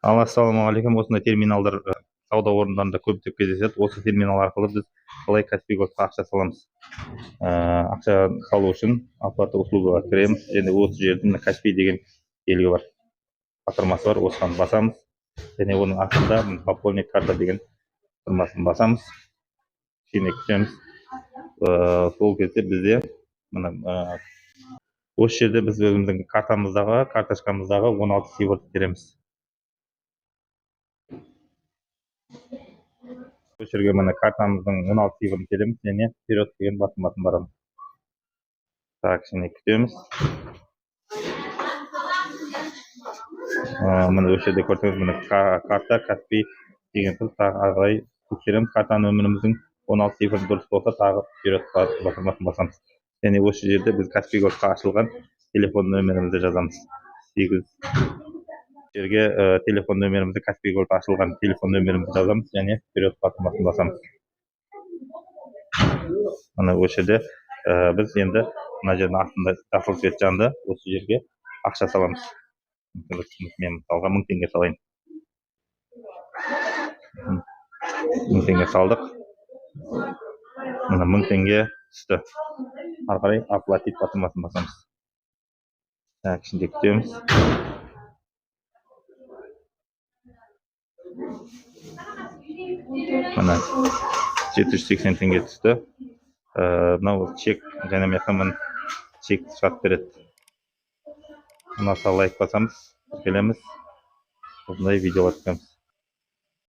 Ассалаумағалейкум. Осындай терминалдар сауда орындарында көптеп кездеседі. Осы терминал арқылы біз қалай Каспий Голдқа ақша саламыз. Ақша салу үшін оплата услугаға кіреміз. Және осы жерде мына Каспий деген белгі бар, батырмасы бар. Осыған басамыз. Және оның астында пополнить карта деген батырмасын басамыз. Кішкене күтеміз. Сол кезде бізде мына осы жерде біз өзіміздің карточкамыздағы 16 сыйворды береміз. Бұл жерге міне картамыздың 16 сыйворын тереміз және вперед деген батырмасын барамыз. Так, кішкене күтеміз. Міне осы жерде көрсеңіз, міне карта Каспий деген тұр. Тағы ары қарай көшіреміз. Карта нөміріміздің 16 сыйворы дұрыс болса, тағы вперед батырмасын басамыз. Және осы жерде біз Каспий Голдқа ашылған телефон нөмірімізді жазамыз. 8 жерге телефон нөмірімізді, Каспий Голд ашылған телефон нөмірімізді жазамыз және вперед батырмасын басамыз. Мына осы жерде біз енді мына жердің астында жасыл свет жанды, осы жерге ақша саламыз. Мен мысалға 1000 теңге салайын. 1000 теңге салдық. Мына 1000 теңге түсті. Ары қарай оплатить батырмасын басамыз. Так, ішінде күтеміз. Мына 780 теңге түсті. Мынау чек, және мен чек шығарып береді. Ұнаса лайк басамыз, келеміз. Осындай видеолар түсеміз.